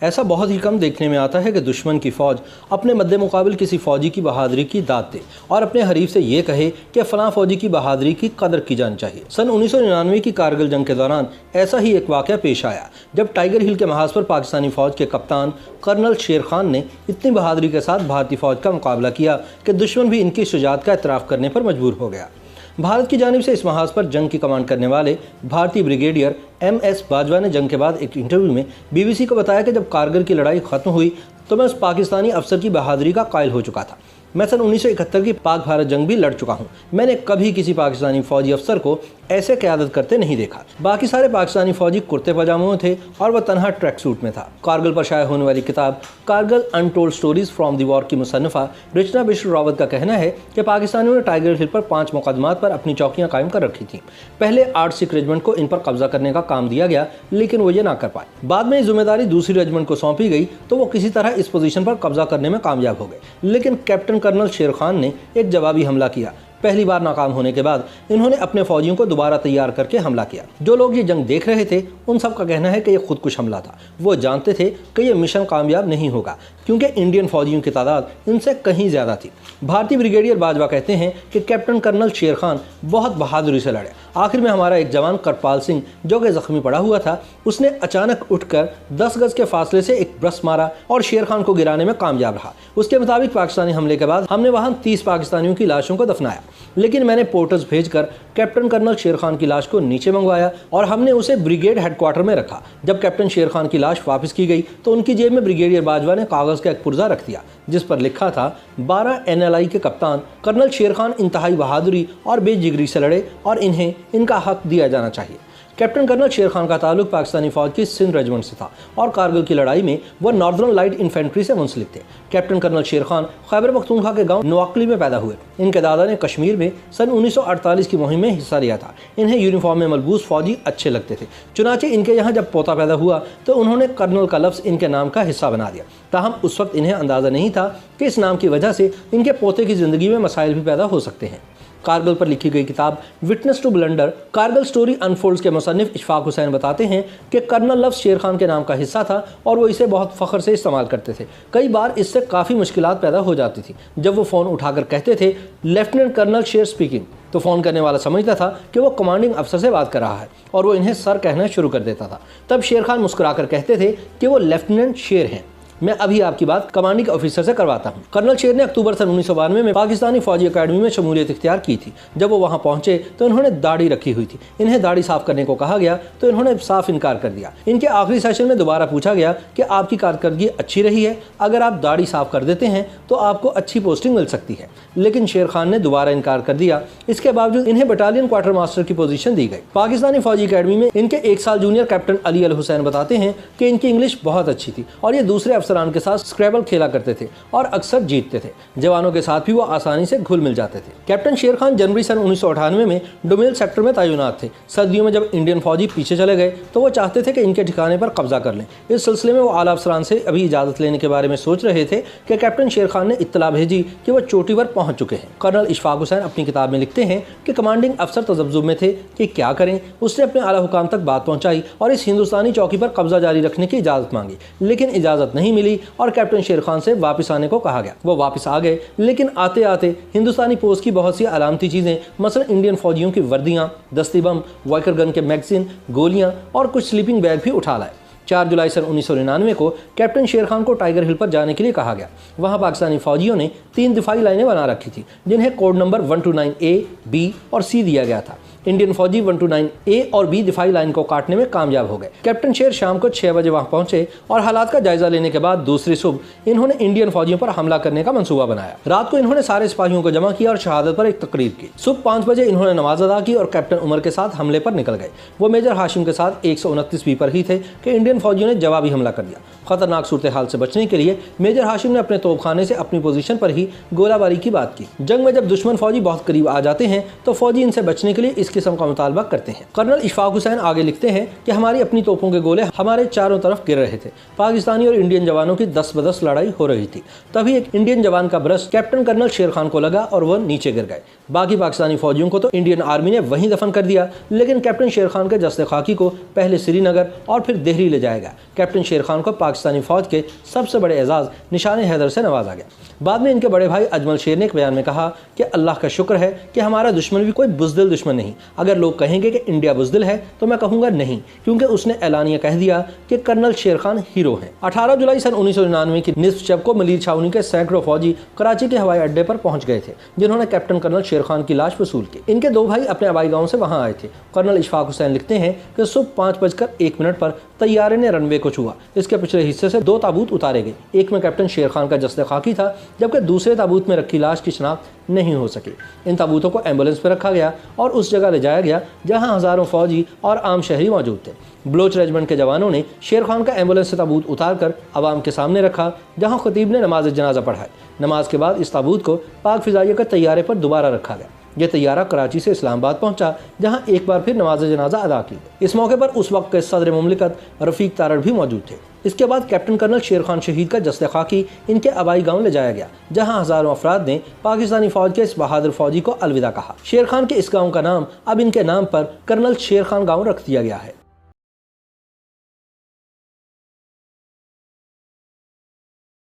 ऐसा बहुत ही कम देखने में आता है कि दुश्मन की फौज अपने मद्दे मुकाबिल किसी फौजी की बहादुरी की दाद दे और अपने हरीफ से ये कहे कि फलां फौजी की बहादुरी की कदर की जानी चाहिए। सन 1999 की कारगिल जंग के दौरान ऐसा ही एक वाक़या पेश आया जब टाइगर हिल के महाज पर पाकिस्तानी फौज के कप्तान कर्नल शेर खान ने इतनी बहादुरी के साथ भारतीय फौज का मुकाबला किया कि दुश्मन भी इनकी शुजाअत का एतराफ़ करने पर मजबूर हो गया। भारत की जानिब से इस महाज पर जंग की कमांड करने वाले भारतीय ब्रिगेडियर MS बाजवा ने जंग के बाद एक इंटरव्यू में BBC को बताया कि जब कारगिल की लड़ाई खत्म हुई तो मैं उस पाकिस्तानी अफसर की बहादुरी का कायल हो चुका था। मैं सन 1971 की पाक भारत जंग भी लड़ चुका हूँ। मैंने कभी किसी पाकिस्तानी फौजी अफसर को ऐसे क़यादत करते नहीं देखा। बाकी सारे पाकिस्तानी फौजी कुर्ते पजामों में थे और वह तनहा ट्रैक सूट में था। कारगिल पर शाया होने वाली किताब Kargil untold stories from the war की मुसन्निफा रचना बिश्र रावत का कहना है कि पाकिस्तानियों ने टाइगर हिल पर 5 मुकदमात पर अपनी चौकियां कायम कर रखी थीं। पहले 8 सिख रेजिमेंट को इन पर कब्जा करने का काम दिया गया, लेकिन वो ये ना कर पाए। बाद में जिम्मेदारी दूसरी रेजिमेंट को सौंपी गई तो वो किसी तरह इस पोजीशन पर कब्जा करने में कामयाब हो गए, लेकिन कैप्टन कर्नल शेर खान ने एक जवाबी हमला किया। पहली बार नाकाम होने के बाद इन्होंने अपने फौजियों को दोबारा तैयार करके हमला किया। जो लोग ये जंग देख रहे थे उन सब का कहना है कि यह खुदकुश हमला था। वो जानते थे कि यह मिशन कामयाब नहीं होगा क्योंकि इंडियन फौजियों की तादाद इनसे कहीं ज़्यादा थी। भारतीय ब्रिगेडियर बाजवा कहते हैं कि कैप्टन कर्नल शेर खान बहुत बहादुरी से लड़े। आखिर में हमारा एक जवान करपाल सिंह जो कि जख्मी पड़ा हुआ था, उसने अचानक उठकर 10 गज के फासले से एक ब्रश मारा और शेर खान को गिराने में कामयाब रहा। उसके मुताबिक पाकिस्तानी हमले के बाद हमने वहां 30 पाकिस्तानियों की लाशों को दफनाया, लेकिन मैंने पोर्टर्स भेजकर कैप्टन कर्नल शेर खान की लाश को नीचे मंगवाया और हमने उसे ब्रिगेड हेडक्वार्टर में रखा। जब कैप्टन शेर खान की लाश वापस की गई तो उनकी जेब में ब्रिगेडियर बाजवा ने कागज़ का एक पुर्जा रख दिया जिस पर लिखा था 12 NLI के कप्तान कर्नल शेर खान इंतहाई बहादुरी और बेजिगरी से लड़े और इन्हें इनका हक दिया जाना चाहिए। कैप्टन कर्नल शेर खान का ताल्लुक पाकिस्तानी फौज की सिंध रेजिमेंट से था और कारगिल की लड़ाई में वह नॉर्दर्न लाइट इन्फेंट्री से मुंसलिक थे। कैप्टन कर्नल शेर खान खैबर पख्तूनख्वा के गांव नवाकली में पैदा हुए। इनके दादा ने कश्मीर में सन 1948 की मुहिम में हिस्सा लिया था। इन्हें यूनिफॉर्म में मलबूस फौजी अच्छे लगते थे। चुनाचे इनके यहाँ जब पोता पैदा हुआ तो उन्होंने कर्नल का लफ्ज़ इनके नाम का हिस्सा बना दिया। ताहम उस वक्त इन्हें अंदाज़ा नहीं था कि इस नाम की वजह से इनके पोते की ज़िंदगी में मसाइल भी पैदा हो सकते हैं। कारगिल पर लिखी गई किताब Witness to Blunder Kargil Story Unfolds के मुसन्निफ इशफाक हुसैन बताते हैं कि कर्नल लफ्ज़ शेर खान के नाम का हिस्सा था और वो इसे बहुत फ़ख्र से इस्तेमाल करते थे। कई बार इससे काफ़ी मुश्किलात पैदा हो जाती थी। जब वो फ़ोन उठाकर कहते थे लेफ्टिनेंट कर्नल शेर स्पीकिंग, तो फ़ोन करने वाला समझता था कि वो कमांडिंग अफसर से बात कर रहा है और वो इन्हें सर कहना शुरू कर देता था। तब शेर खान मुस्कुराकर कहते थे कि वो लेफ्टिनेंट शेर हैं। मैं अभी आपकी बात कमांडिंग ऑफिसर से करवाता हूं। कर्नल शेर ने अक्टूबर सन 1992 में पाकिस्तानी फौजी अकेडमी में शमूलियत इख्तियार की थी। जब वो वहां पहुंचे तो इन्होंने दाढ़ी रखी हुई थी। इन्हें दाढ़ी साफ करने को कहा गया तो इन्होंने साफ इनकार कर दिया। इनके आखिरी सेशन में दोबारा पूछा गया कि आपकी कारकर्दगी अच्छी रही है, अगर आप दाढ़ी साफ कर देते हैं तो आपको अच्छी पोस्टिंग मिल सकती है, लेकिन शेर खान ने दोबारा इनकार कर दिया। इसके बावजूद इन्हें बटालियन क्वार्टर मास्टर की पोजीशन दी गई। पाकिस्तानी फौजी अकेडमी में इनके 1 साल जूनियर कैप्टन अली अल हुसैन बताते हैं कि इनकी इंग्लिश बहुत अच्छी थी और ये दूसरे अफसरान के साथ स्क्रैबल खेला करते थे और अक्सर जीतते थे। जवानों के साथ भी वो आसानी से घुल मिल जाते थे। कैप्टन शेर खान जनवरी सन 1998 में डोमेल सेक्टर में तैनात थे। सर्दियों में जब इंडियन फौजी पीछे चले गए तो वो चाहते थे कि इनके ठिकाने पर कब्जा कर लें। इस सिलसिले में वो आला अफसरान से अभी इजाज़त लेने के बारे में सोच रहे थे कि कैप्टन शेर खान ने इत्तला भेजी कि वो चोटी पर पहुंच चुके हैं। कर्नल इशफाक हुसैन अपनी किताब में लिखते हैं कि कमांडिंग अफसर तजब्जुब में थे कि क्या करें। उसने अपने आला हुकाम तक बात पहुँचाई और इस हिंदुस्तानी चौकी पर कब्जा जारी रखने की इजाज़त मांगी, लेकिन इजाज़त नहीं मिली और कैप्टन शेर खान से वापस आने को कहा गया। वो वापस आ गए, लेकिन आते आते हिंदुस्तानी पोस्ट की बहुत सी अलामती चीज़ें, मसलन इंडियन फौजियों की वर्दियाँ, दस्ती बम, वाइकर गन के मैगजीन, गोलियाँ और कुछ स्लीपिंग बैग भी उठा लाए। 4 जुलाई सन 1999 को कैप्टन शेर खान को टाइगर हिल पर जाने के लिए कहा गया। वहां पाकिस्तानी फौजियों ने 3 दिफाई लाइनें बना रखी थी जिन्हें कोड नंबर 129A, B और C दिया गया था। इंडियन फौजी 129A और B दिफाई लाइन को काटने में कामयाब हो गए। कैप्टन शेर शाम को 6 बजे वहां पहुंचे और हालात का जायजा लेने के बाद दूसरी सुबह इन्होंने इंडियन फौजियों पर हमला करने का मंसूबा बनाया। रात को इन्होंने सारे सिपाहियों को जमा किया और शहादत पर एक तकरीर की। सुबह 5 बजे इन्होंने नमाज अदा की और कैप्टन उमर के साथ हमले पर निकल गए। वो मेजर हाशिम के साथ 129 B पर ही थे कि इंडियन फौजियों ने जवाबी हमला कर दिया। खतरनाक सूरत हाल से बचने के लिए मेजर हाशिम ने अपने तोपखाने से अपनी पोजीशन पर ही गोलाबारी की बात की। जंग में जब दुश्मन फौजी बहुत करीब आ जाते हैं तो फौजी इनसे बचने के लिए इस किस्म का मुतालबा करते हैं। कर्नल इशफाक हुसैन आगे लिखते हैं कि हमारी अपनी तोपों के गोले हमारे चारों तरफ गिर रहे थे। पाकिस्तानी और इंडियन जवानों की 10-10 लड़ाई हो रही थी। तभी एक इंडियन जवान का ब्रश कैप्टन कर्नल शेर खान को लगा और वह नीचे गिर गए। बाकी पाकिस्तानी फौजियों को तो इंडियन आर्मी ने वहीं दफन कर दिया, लेकिन कैप्टन शेर खान के जस्ते खाकी को पहले श्रीनगर और फिर दिल्ली ले जाया गया। कैप्टन शेर खान को पाकिस्तानी फौज के सबसे बड़े एजाज निशाने हैदर से नवाजा गया। बाद में इनके बड़े भाई अजमल शेर ने एक बयान में कहा कि अल्लाह का शुक्र है कि हमारा दुश्मन भी कोई बुज़दिल दुश्मन नहीं। अगर लोग कहेंगे कि इंडिया बुज़दिल है तो मैं कहूँगा नहीं, क्योंकि उसने ऐलानिया कह दिया कि कर्नल शेर खान हीरो हैं। 18 जुलाई सन 1999 की निस्फ शब को मलिर छावनी के सैकड़ों फौजी कराची के हवाई अड्डे पर पहुंच गए थे, जिन्होंने कैप्टन कर्नल शेर खान की लाश वसूल की। इनके 2 भाई अपने आबाई गांव से वहां आए थे। कर्नल इशफाक हुसैन लिखते हैं कि सुबह 5:01 पर तैयारे ने रनवे को छुआ। इसके पिछले हिस्से से 2 ताबूत उतारे गए। एक में कैप्टन शेर खान का जस्ते खाकी था, जबकि दूसरे ताबूत में रखी लाश की शनाख्त नहीं हो सकी। इन ताबूतों को एम्बुलेंस पर रखा गया और उस जगह ले जाया गया जहां हजारों फौजी और आम शहरी मौजूद थे। बलोच रेजिमेंट के जवानों ने शेर खान का एम्बुलेंस से ताबूत उतार कर आवाम के सामने रखा, जहां खतीब ने नमाज जनाजा पढ़ाई। नमाज के बाद इस ताबूत को पाक फिजाइया के तैयारे पर दोबारा रखा गया। यह तैयारा कराची से इस्लामाबाद पहुंचा, जहां एक बार फिर नमाज जनाजा अदा की। इस मौके पर उस वक्त के सदर मुमलिकत रफीक तारड़ भी मौजूद थे। इसके बाद कैप्टन कर्नल शेर खान शहीद का जस्ते खाकी इनके आबाई गांव ले जाया गया, जहां हजारों अफराद ने पाकिस्तानी फौज के इस बहादुर फौजी को अलविदा कहा। शेर खान के इस गांव का नाम अब इनके नाम पर कर्नल शेर खान गांव रख दिया गया है।